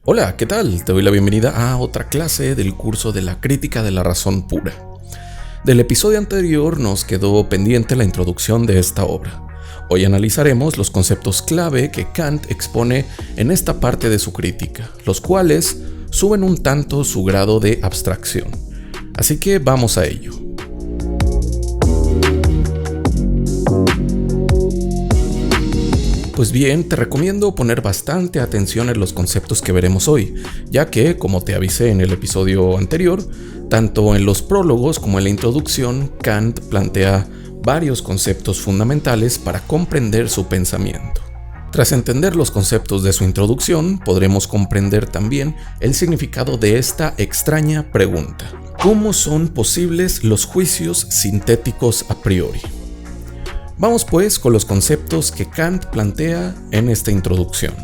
Hola, ¿qué tal? Te doy la bienvenida a otra clase del curso de la crítica de la razón pura. Del episodio anterior nos quedó pendiente la introducción de esta obra. Hoy analizaremos los conceptos clave que Kant expone en esta parte de su crítica, los cuales suben un tanto su grado de abstracción. Así que vamos a ello. Pues bien, te recomiendo poner bastante atención en los conceptos que veremos hoy, ya que, como te avisé en el episodio anterior, tanto en los prólogos como en la introducción, Kant plantea varios conceptos fundamentales para comprender su pensamiento. Tras entender los conceptos de su introducción, podremos comprender también el significado de esta extraña pregunta: ¿cómo son posibles los juicios sintéticos a priori? Vamos pues con los conceptos que Kant plantea en esta introducción.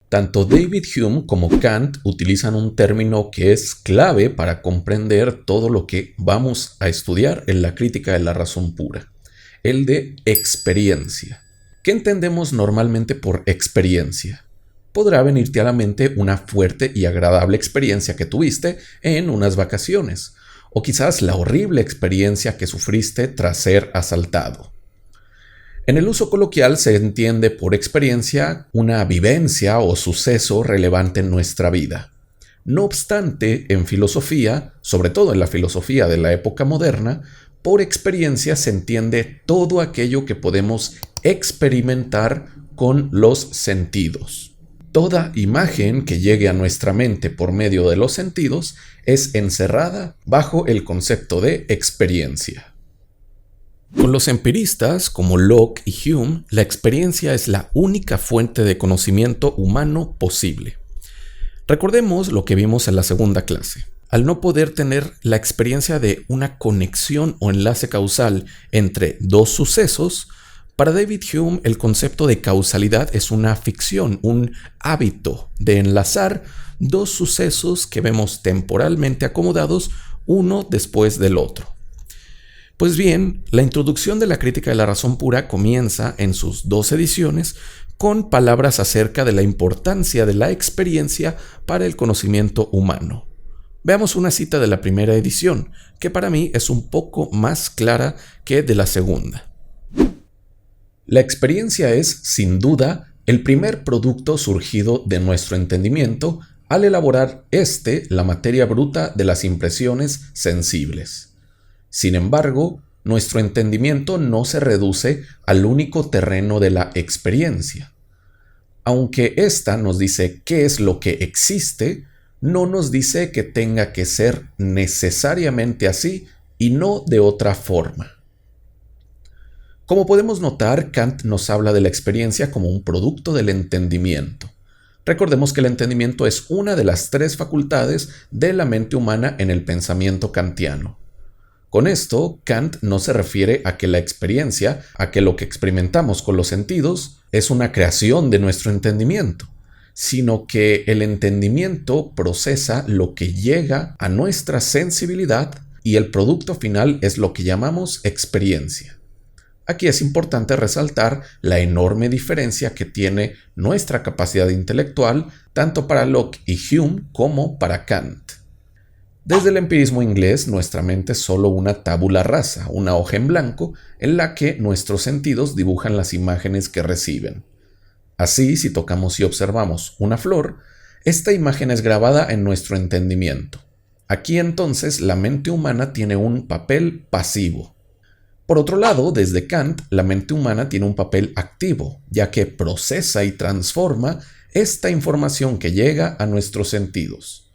Tanto David Hume como Kant utilizan un término que es clave para comprender todo lo que vamos a estudiar en la crítica de la razón pura: el de experiencia. ¿Qué entendemos normalmente por experiencia? Podrá venirte a la mente una fuerte y agradable experiencia que tuviste en unas vacaciones, o quizás la horrible experiencia que sufriste tras ser asaltado. En el uso coloquial se entiende por experiencia una vivencia o suceso relevante en nuestra vida. No obstante, en filosofía, sobre todo en la filosofía de la época moderna, por experiencia se entiende todo aquello que podemos experimentar con los sentidos. Toda imagen que llegue a nuestra mente por medio de los sentidos es encerrada bajo el concepto de experiencia. Con los empiristas como Locke y Hume, la experiencia es la única fuente de conocimiento humano posible. Recordemos lo que vimos en la segunda clase. Al no poder tener la experiencia de una conexión o enlace causal entre dos sucesos, para David Hume, el concepto de causalidad es una ficción, un hábito de enlazar dos sucesos que vemos temporalmente acomodados uno después del otro. Pues bien, la introducción de la crítica de la razón pura comienza en sus 2 ediciones con palabras acerca de la importancia de la experiencia para el conocimiento humano. Veamos una cita de la primera edición, que para mí es un poco más clara que de la segunda. La experiencia es, sin duda, el primer producto surgido de nuestro entendimiento al elaborar la materia bruta de las impresiones sensibles. Sin embargo, nuestro entendimiento no se reduce al único terreno de la experiencia. Aunque ésta nos dice qué es lo que existe, no nos dice que tenga que ser necesariamente así y no de otra forma. Como podemos notar, Kant nos habla de la experiencia como un producto del entendimiento. Recordemos que el entendimiento es una de las 3 facultades de la mente humana en el pensamiento kantiano. Con esto, Kant no se refiere a que la experiencia, a que lo que experimentamos con los sentidos, es una creación de nuestro entendimiento, sino que el entendimiento procesa lo que llega a nuestra sensibilidad y el producto final es lo que llamamos experiencia. Aquí es importante resaltar la enorme diferencia que tiene nuestra capacidad intelectual tanto para Locke y Hume como para Kant. Desde el empirismo inglés, nuestra mente es solo una tabula rasa, una hoja en blanco en la que nuestros sentidos dibujan las imágenes que reciben. Así, si tocamos y observamos una flor, esta imagen es grabada en nuestro entendimiento. Aquí entonces la mente humana tiene un papel pasivo. Por otro lado, desde Kant, la mente humana tiene un papel activo, ya que procesa y transforma esta información que llega a nuestros sentidos.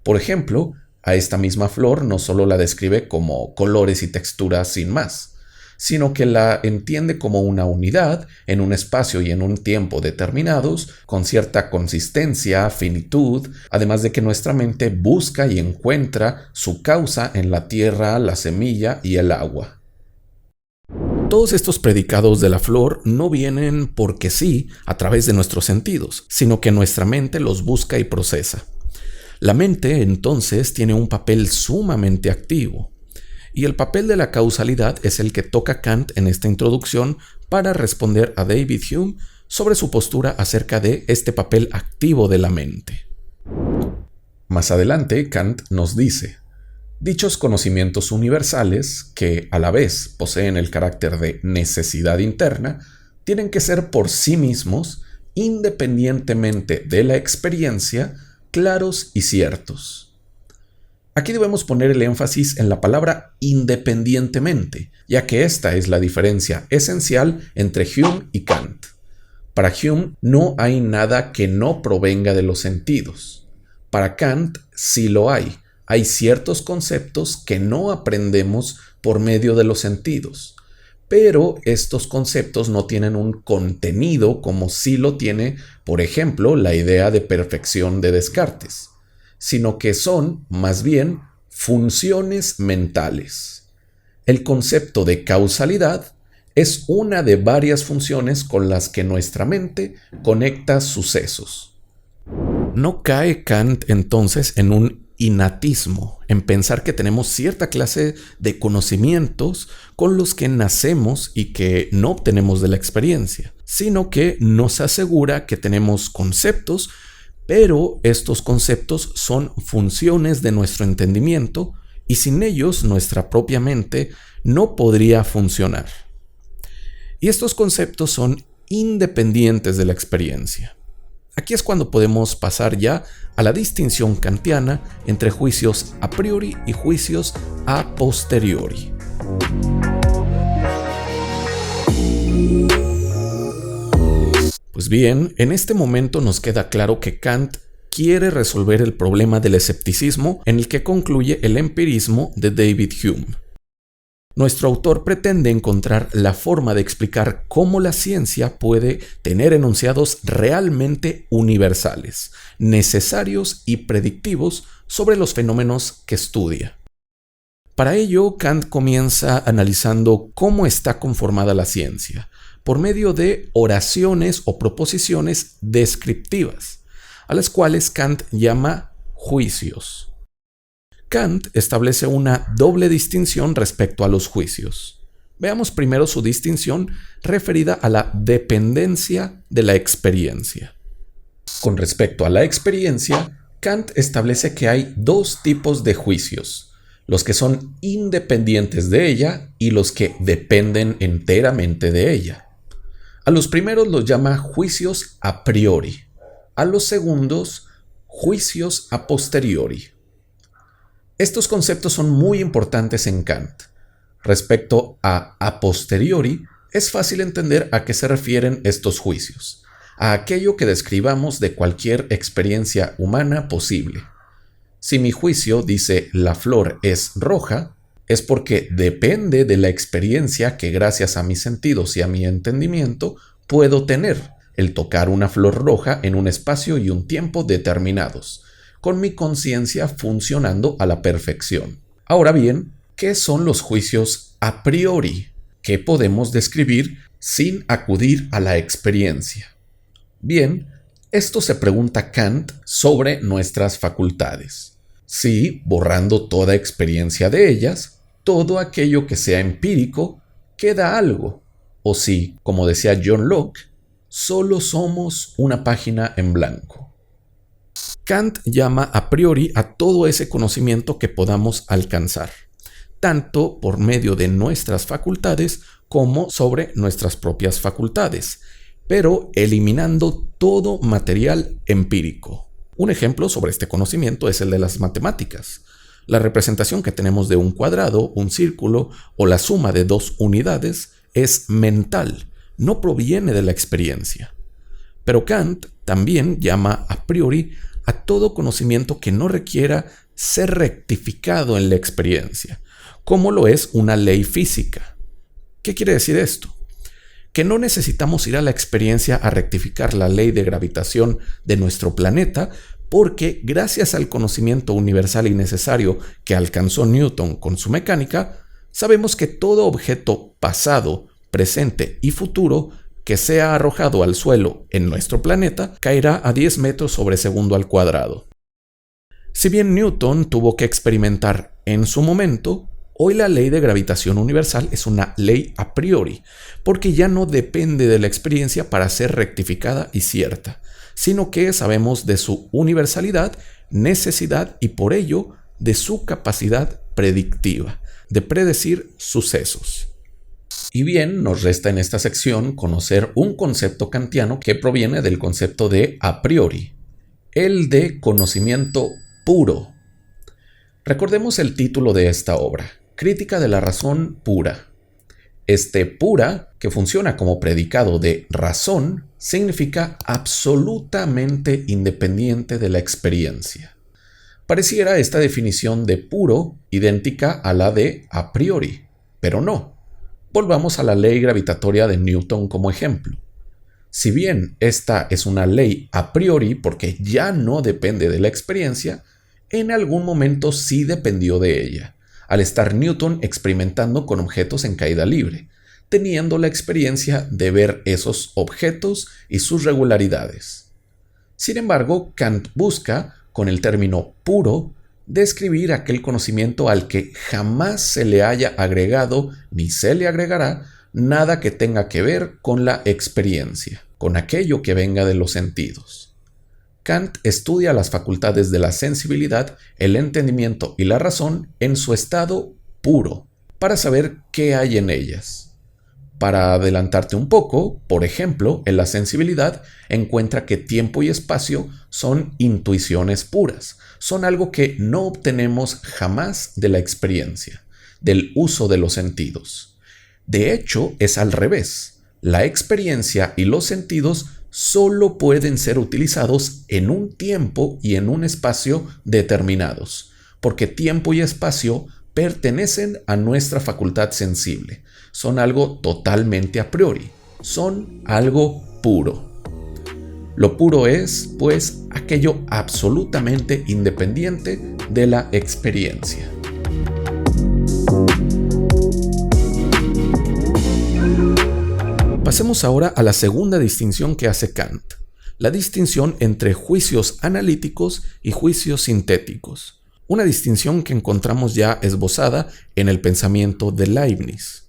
Por ejemplo, a esta misma flor no solo la describe como colores y texturas sin más, sino que la entiende como una unidad en un espacio y en un tiempo determinados, con cierta consistencia, finitud, además de que nuestra mente busca y encuentra su causa en la tierra, la semilla y el agua. Todos estos predicados de la flor no vienen porque sí a través de nuestros sentidos, sino que nuestra mente los busca y procesa. La mente, entonces, tiene un papel sumamente activo. Y el papel de la causalidad es el que toca Kant en esta introducción para responder a David Hume sobre su postura acerca de este papel activo de la mente. Más adelante, Kant nos dice: dichos conocimientos universales, que a la vez poseen el carácter de necesidad interna, tienen que ser por sí mismos, independientemente de la experiencia, claros y ciertos. Aquí debemos poner el énfasis en la palabra independientemente, ya que esta es la diferencia esencial entre Hume y Kant. Para Hume no hay nada que no provenga de los sentidos. Para Kant sí lo hay. Hay ciertos conceptos que no aprendemos por medio de los sentidos, pero estos conceptos no tienen un contenido como sí lo tiene, por ejemplo, la idea de perfección de Descartes, sino que son, más bien, funciones mentales. El concepto de causalidad es una de varias funciones con las que nuestra mente conecta sucesos. ¿No cae Kant entonces en un innatismo, en pensar que tenemos cierta clase de conocimientos con los que nacemos y que no obtenemos de la experiencia, sino que nos asegura que tenemos conceptos, pero estos conceptos son funciones de nuestro entendimiento y sin ellos nuestra propia mente no podría funcionar? Y estos conceptos son independientes de la experiencia. Aquí es cuando podemos pasar ya a la distinción kantiana entre juicios a priori y juicios a posteriori. Pues bien, en este momento nos queda claro que Kant quiere resolver el problema del escepticismo en el que concluye el empirismo de David Hume. Nuestro autor pretende encontrar la forma de explicar cómo la ciencia puede tener enunciados realmente universales, necesarios y predictivos sobre los fenómenos que estudia. Para ello, Kant comienza analizando cómo está conformada la ciencia, por medio de oraciones o proposiciones descriptivas, a las cuales Kant llama juicios. Kant establece una doble distinción respecto a los juicios. Veamos primero su distinción referida a la dependencia de la experiencia. Con respecto a la experiencia, Kant establece que hay dos tipos de juicios: los que son independientes de ella y los que dependen enteramente de ella. A los primeros los llama juicios a priori, a los segundos juicios a posteriori. Estos conceptos son muy importantes en Kant. Respecto a posteriori, es fácil entender a qué se refieren estos juicios: a aquello que describamos de cualquier experiencia humana posible. Si mi juicio dice la flor es roja, es porque depende de la experiencia que gracias a mis sentidos y a mi entendimiento puedo tener, el tocar una flor roja en un espacio y un tiempo determinados, con mi conciencia funcionando a la perfección. Ahora bien, ¿qué son los juicios a priori? ¿Qué podemos describir sin acudir a la experiencia? Bien, esto se pregunta Kant sobre nuestras facultades. Si, borrando toda experiencia de ellas, todo aquello que sea empírico, queda algo, o si, como decía John Locke, solo somos una página en blanco. Kant llama a priori a todo ese conocimiento que podamos alcanzar, tanto por medio de nuestras facultades como sobre nuestras propias facultades, pero eliminando todo material empírico. Un ejemplo sobre este conocimiento es el de las matemáticas. La representación que tenemos de un cuadrado, un círculo o la suma de dos unidades es mental, no proviene de la experiencia. Pero Kant también llama a priori a todo conocimiento que no requiera ser rectificado en la experiencia, como lo es una ley física. ¿Qué quiere decir esto? Que no necesitamos ir a la experiencia a rectificar la ley de gravitación de nuestro planeta, porque gracias al conocimiento universal y necesario que alcanzó Newton con su mecánica, sabemos que todo objeto pasado, presente y futuro que sea arrojado al suelo en nuestro planeta caerá a 10 metros sobre segundo al cuadrado. Si bien Newton tuvo que experimentar en su momento, Hoy la ley de gravitación universal es una ley a priori, porque ya no depende de la experiencia para ser rectificada y cierta, sino que sabemos de su universalidad, necesidad y por ello de su capacidad predictiva, de predecir sucesos. Y bien, nos resta en esta sección conocer un concepto kantiano que proviene del concepto de a priori, el de conocimiento puro. Recordemos el título de esta obra, Crítica de la razón pura. Pura, que funciona como predicado de razón, significa absolutamente independiente de la experiencia. Pareciera esta definición de puro idéntica a la de a priori, pero no. Volvamos a la ley gravitatoria de Newton como ejemplo. Si bien esta es una ley a priori porque ya no depende de la experiencia, en algún momento sí dependió de ella, al estar Newton experimentando con objetos en caída libre, teniendo la experiencia de ver esos objetos y sus regularidades. Sin embargo, Kant busca, con el término puro, describir aquel conocimiento al que jamás se le haya agregado ni se le agregará nada que tenga que ver con la experiencia, con aquello que venga de los sentidos. Kant estudia las facultades de la sensibilidad, el entendimiento y la razón en su estado puro, para saber qué hay en ellas. Para adelantarte un poco, por ejemplo, en la sensibilidad encuentra que tiempo y espacio son intuiciones puras, son algo que no obtenemos jamás de la experiencia, del uso de los sentidos. De hecho, es al revés. La experiencia y los sentidos solo pueden ser utilizados en un tiempo y en un espacio determinados, porque tiempo y espacio pertenecen a nuestra facultad sensible. Son algo totalmente a priori, son algo puro. Lo puro es, pues, aquello absolutamente independiente de la experiencia. Pasemos ahora a la segunda distinción que hace Kant, la distinción entre juicios analíticos y juicios sintéticos, una distinción que encontramos ya esbozada en el pensamiento de Leibniz.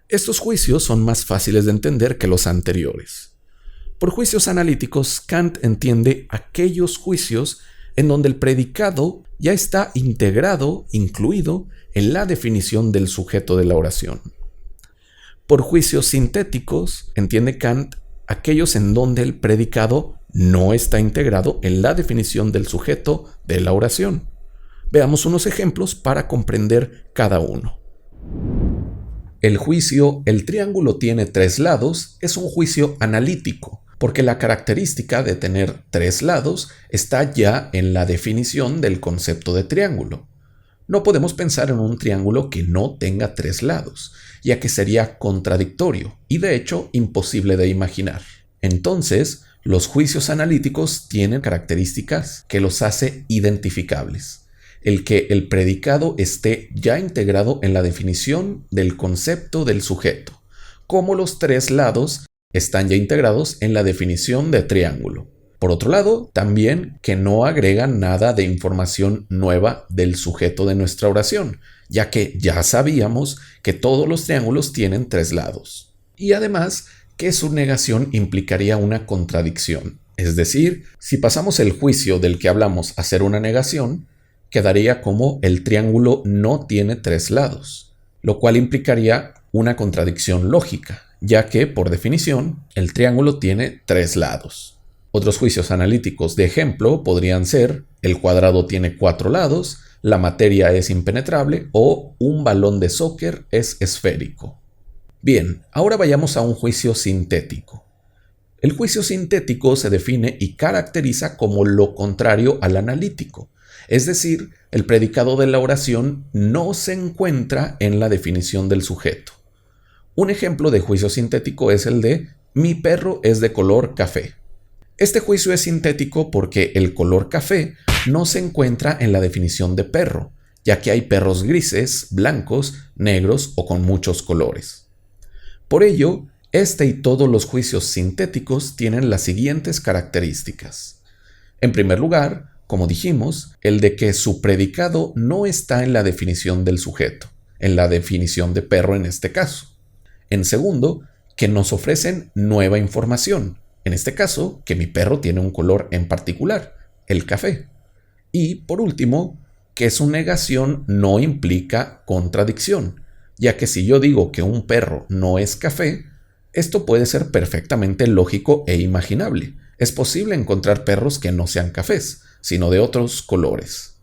Estos juicios son más fáciles de entender que los anteriores. Por juicios analíticos, Kant entiende aquellos juicios en donde el predicado ya está integrado, incluido en la definición del sujeto de la oración. Por juicios sintéticos, entiende Kant aquellos en donde el predicado no está integrado en la definición del sujeto de la oración. Veamos unos ejemplos para comprender cada uno. El juicio "el triángulo tiene 3 lados" es un juicio analítico, porque la característica de tener 3 lados está ya en la definición del concepto de triángulo. No podemos pensar en un triángulo que no tenga 3 lados, ya que sería contradictorio y de hecho imposible de imaginar. Entonces, los juicios analíticos tienen características que los hace identificables. El que el predicado esté ya integrado en la definición del concepto del sujeto, como los 3 lados están ya integrados en la definición de triángulo. Por otro lado, también que no agregan nada de información nueva del sujeto de nuestra oración, ya que ya sabíamos que todos los triángulos tienen 3 lados. Y además, que su negación implicaría una contradicción. Es decir, si pasamos el juicio del que hablamos a ser una negación, quedaría como el triángulo no tiene 3 lados, lo cual implicaría una contradicción lógica, ya que, por definición, el triángulo tiene 3 lados. Otros juicios analíticos de ejemplo podrían ser: el cuadrado tiene 4 lados, la materia es impenetrable o un balón de soccer es esférico. Bien, ahora vayamos a un juicio sintético. El juicio sintético se define y caracteriza como lo contrario al analítico, es decir, el predicado de la oración no se encuentra en la definición del sujeto. Un ejemplo de juicio sintético es el de "mi perro es de color café". Este juicio es sintético porque el color café no se encuentra en la definición de perro, ya que hay perros grises, blancos, negros o con muchos colores. Por ello, este y todos los juicios sintéticos tienen las siguientes características. En primer lugar, como dijimos, el de que su predicado no está en la definición del sujeto, en la definición de perro en este caso. En segundo, que nos ofrecen nueva información, en este caso, que mi perro tiene un color en particular, el café. Y por último, que su negación no implica contradicción, ya que si yo digo que un perro no es café, esto puede ser perfectamente lógico e imaginable. Es posible encontrar perros que no sean cafés, sino de otros colores.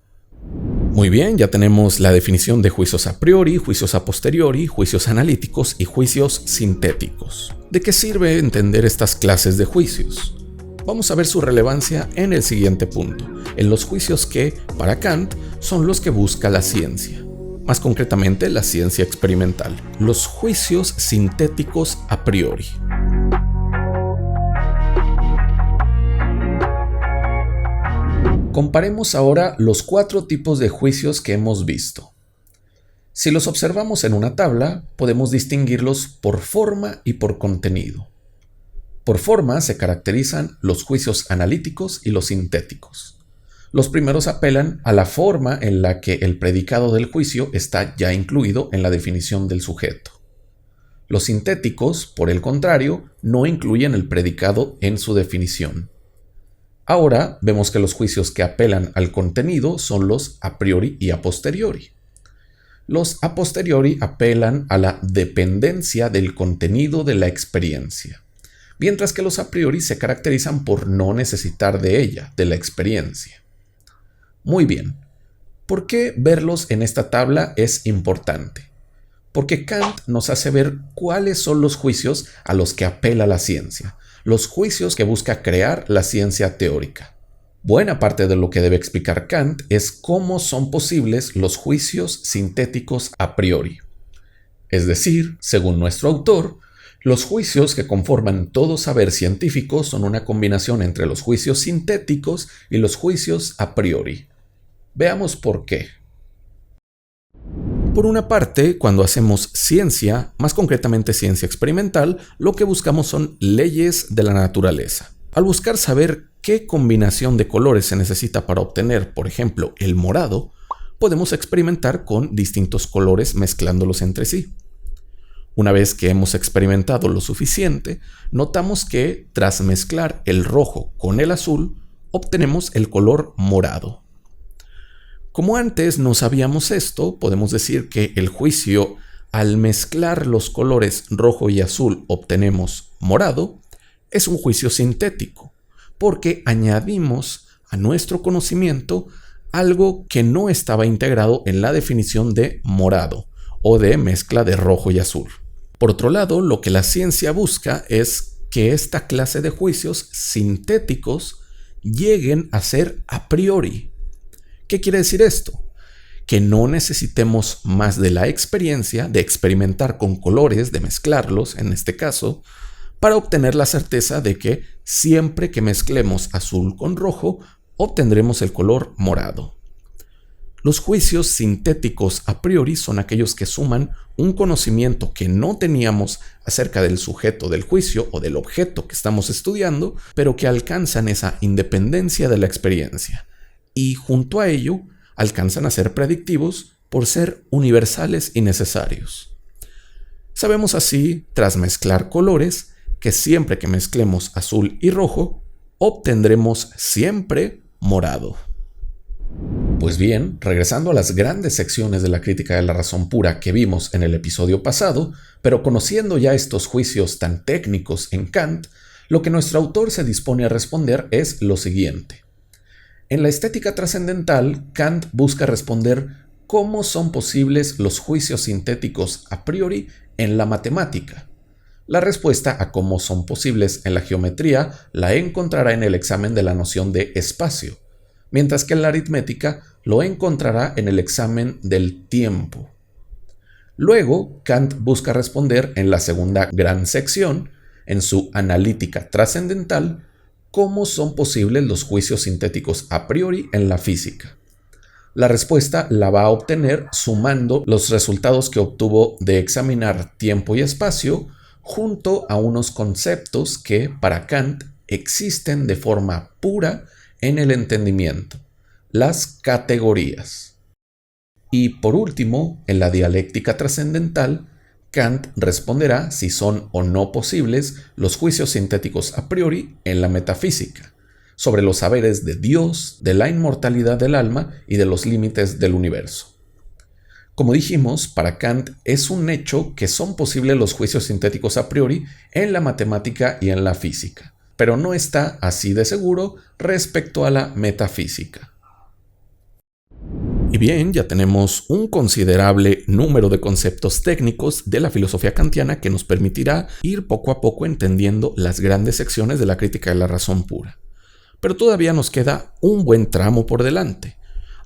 Muy bien, ya tenemos la definición de juicios a priori, juicios a posteriori, juicios analíticos y juicios sintéticos. ¿De qué sirve entender estas clases de juicios? Vamos a ver su relevancia en el siguiente punto, en los juicios que, para Kant, son los que busca la ciencia. Más concretamente, la ciencia experimental. Los juicios sintéticos a priori. Comparemos ahora los 4 tipos de juicios que hemos visto. Si los observamos en una tabla, podemos distinguirlos por forma y por contenido. Por forma se caracterizan los juicios analíticos y los sintéticos. Los primeros apelan a la forma en la que el predicado del juicio está ya incluido en la definición del sujeto. Los sintéticos, por el contrario, no incluyen el predicado en su definición. Ahora vemos que los juicios que apelan al contenido son los a priori y a posteriori. Los a posteriori apelan a la dependencia del contenido de la experiencia, mientras que los a priori se caracterizan por no necesitar de ella, de la experiencia. Muy bien, ¿por qué verlos en esta tabla es importante? Porque Kant nos hace ver cuáles son los juicios a los que apela la ciencia, los juicios que busca crear la ciencia teórica. Buena parte de lo que debe explicar Kant es cómo son posibles los juicios sintéticos a priori. Es decir, según nuestro autor, los juicios que conforman todo saber científico son una combinación entre los juicios sintéticos y los juicios a priori. Veamos por qué. Por una parte, cuando hacemos ciencia, más concretamente ciencia experimental, lo que buscamos son leyes de la naturaleza. Al buscar saber qué combinación de colores se necesita para obtener, por ejemplo, el morado, podemos experimentar con distintos colores mezclándolos entre sí. Una vez que hemos experimentado lo suficiente, notamos que, tras mezclar el rojo con el azul, obtenemos el color morado. Como antes no sabíamos esto, podemos decir que el juicio, al mezclar los colores rojo y azul obtenemos morado, es un juicio sintético, porque añadimos a nuestro conocimiento algo que no estaba integrado en la definición de morado o de mezcla de rojo y azul. Por otro lado, lo que la ciencia busca es que esta clase de juicios sintéticos lleguen a ser a priori. ¿Qué quiere decir esto? Que no necesitemos más de la experiencia de experimentar con colores, de mezclarlos en este caso, para obtener la certeza de que siempre que mezclemos azul con rojo, obtendremos el color morado. Los juicios sintéticos a priori son aquellos que suman un conocimiento que no teníamos acerca del sujeto del juicio o del objeto que estamos estudiando, pero que alcanzan esa independencia de la experiencia. Y junto a ello, alcanzan a ser predictivos por ser universales y necesarios. Sabemos así, tras mezclar colores, que siempre que mezclemos azul y rojo, obtendremos siempre morado. Pues bien, regresando a las grandes secciones de la crítica de la razón pura que vimos en el episodio pasado, pero conociendo ya estos juicios tan técnicos en Kant, lo que nuestro autor se dispone a responder es lo siguiente. En la estética trascendental, Kant busca responder cómo son posibles los juicios sintéticos a priori en la matemática. La respuesta a cómo son posibles en la geometría la encontrará en el examen de la noción de espacio, mientras que en la aritmética lo encontrará en el examen del tiempo. Luego, Kant busca responder en la segunda gran sección, en su analítica trascendental, cómo son posibles los juicios sintéticos a priori en la física. La respuesta la va a obtener sumando los resultados que obtuvo de examinar tiempo y espacio junto a unos conceptos que, para Kant, existen de forma pura en el entendimiento, las categorías. Y por último, en la dialéctica trascendental, Kant responderá si son o no posibles los juicios sintéticos a priori en la metafísica, sobre los saberes de Dios, de la inmortalidad del alma y de los límites del universo. Como dijimos, para Kant es un hecho que son posibles los juicios sintéticos a priori en la matemática y en la física, pero no está así de seguro respecto a la metafísica. Y bien, ya tenemos un considerable número de conceptos técnicos de la filosofía kantiana que nos permitirá ir poco a poco entendiendo las grandes secciones de la crítica de la razón pura. Pero todavía nos queda un buen tramo por delante,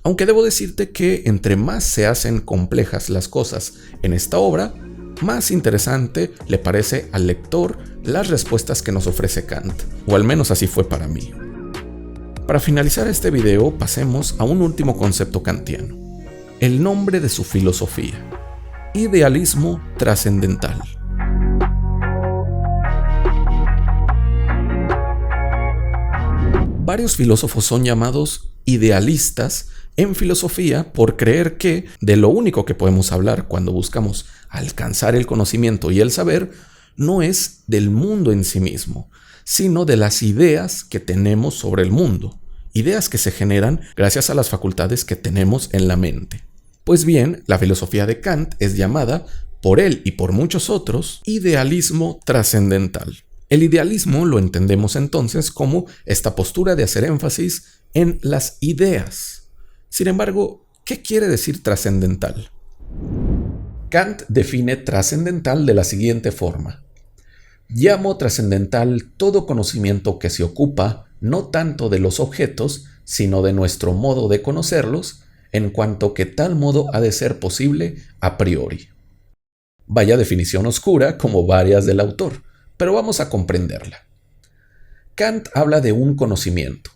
aunque debo decirte que entre más se hacen complejas las cosas en esta obra, más interesante le parece al lector las respuestas que nos ofrece Kant, o al menos así fue para mí. Para finalizar este video, pasemos a un último concepto kantiano, el nombre de su filosofía: idealismo trascendental. Varios filósofos son llamados idealistas en filosofía por creer que de lo único que podemos hablar cuando buscamos alcanzar el conocimiento y el saber no es del mundo en sí mismo, sino de las ideas que tenemos sobre el mundo, ideas que se generan gracias a las facultades que tenemos en la mente. Pues bien, la filosofía de Kant es llamada, por él y por muchos otros, idealismo trascendental. El idealismo lo entendemos entonces como esta postura de hacer énfasis en las ideas. Sin embargo, ¿qué quiere decir trascendental? Kant define trascendental de la siguiente forma: llamo trascendental todo conocimiento que se ocupa no tanto de los objetos, sino de nuestro modo de conocerlos, en cuanto que tal modo ha de ser posible a priori. Vaya definición oscura como varias del autor, pero vamos a comprenderla. Kant habla de un conocimiento.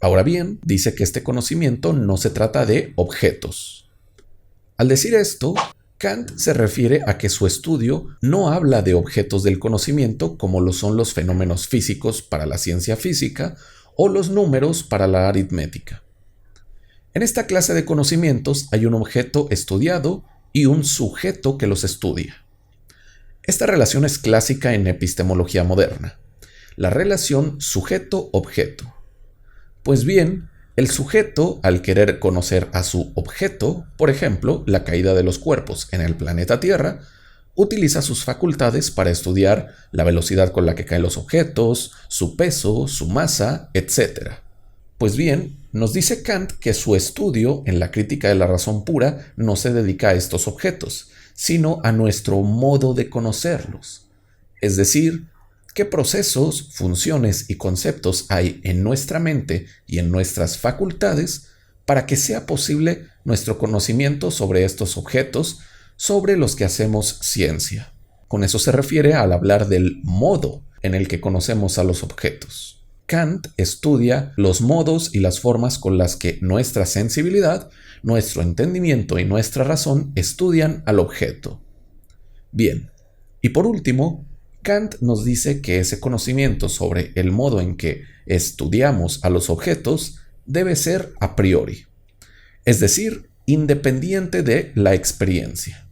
Ahora bien, dice que este conocimiento no se trata de objetos. Al decir esto, Kant se refiere a que su estudio no habla de objetos del conocimiento como lo son los fenómenos físicos para la ciencia física o los números para la aritmética. En esta clase de conocimientos hay un objeto estudiado y un sujeto que los estudia. Esta relación es clásica en epistemología moderna, la relación sujeto-objeto. Pues bien, el sujeto, al querer conocer a su objeto, por ejemplo, la caída de los cuerpos en el planeta Tierra, utiliza sus facultades para estudiar la velocidad con la que caen los objetos, su peso, su masa, etc. Pues bien, nos dice Kant que su estudio en la crítica de la razón pura no se dedica a estos objetos, sino a nuestro modo de conocerlos. Es decir, qué procesos, funciones y conceptos hay en nuestra mente y en nuestras facultades para que sea posible nuestro conocimiento sobre estos objetos sobre los que hacemos ciencia. Con eso se refiere al hablar del modo en el que conocemos a los objetos. Kant estudia los modos y las formas con las que nuestra sensibilidad, nuestro entendimiento y nuestra razón estudian al objeto. Bien, y por último, Kant nos dice que ese conocimiento sobre el modo en que estudiamos a los objetos debe ser a priori, es decir, independiente de la experiencia.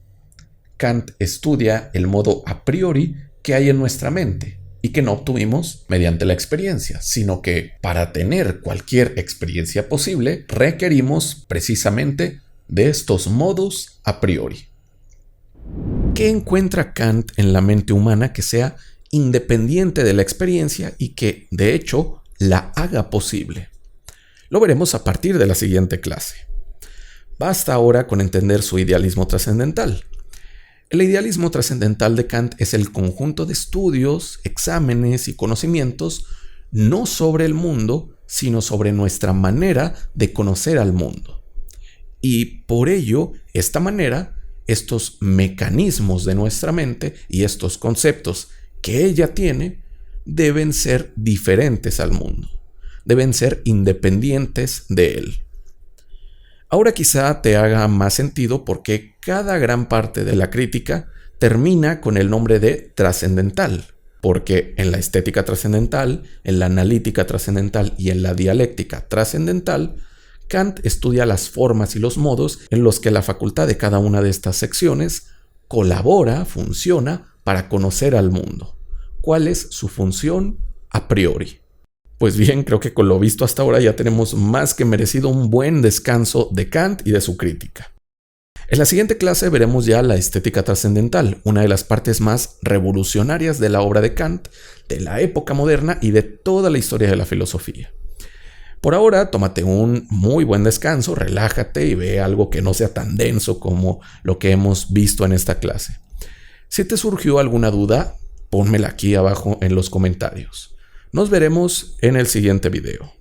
Kant estudia el modo a priori que hay en nuestra mente y que no obtuvimos mediante la experiencia, sino que para tener cualquier experiencia posible requerimos precisamente de estos modos a priori. ¿Qué encuentra Kant en la mente humana que sea independiente de la experiencia y que, de hecho, la haga posible? Lo veremos a partir de la siguiente clase. Basta ahora con entender su idealismo trascendental. El idealismo trascendental de Kant es el conjunto de estudios, exámenes y conocimientos no sobre el mundo, sino sobre nuestra manera de conocer al mundo. Y por ello, esta manera, estos mecanismos de nuestra mente y estos conceptos que ella tiene deben ser diferentes al mundo, deben ser independientes de él. Ahora quizá te haga más sentido por qué cada gran parte de la crítica termina con el nombre de trascendental, porque en la estética trascendental, en la analítica trascendental y en la dialéctica trascendental, Kant estudia las formas y los modos en los que la facultad de cada una de estas secciones colabora, funciona para conocer al mundo. ¿Cuál es su función a priori? Pues bien, creo que con lo visto hasta ahora ya tenemos más que merecido un buen descanso de Kant y de su crítica. En la siguiente clase veremos ya la estética trascendental, una de las partes más revolucionarias de la obra de Kant, de la época moderna y de toda la historia de la filosofía. Por ahora, tómate un muy buen descanso, relájate y ve algo que no sea tan denso como lo que hemos visto en esta clase. Si te surgió alguna duda, pónmela aquí abajo en los comentarios. Nos veremos en el siguiente video.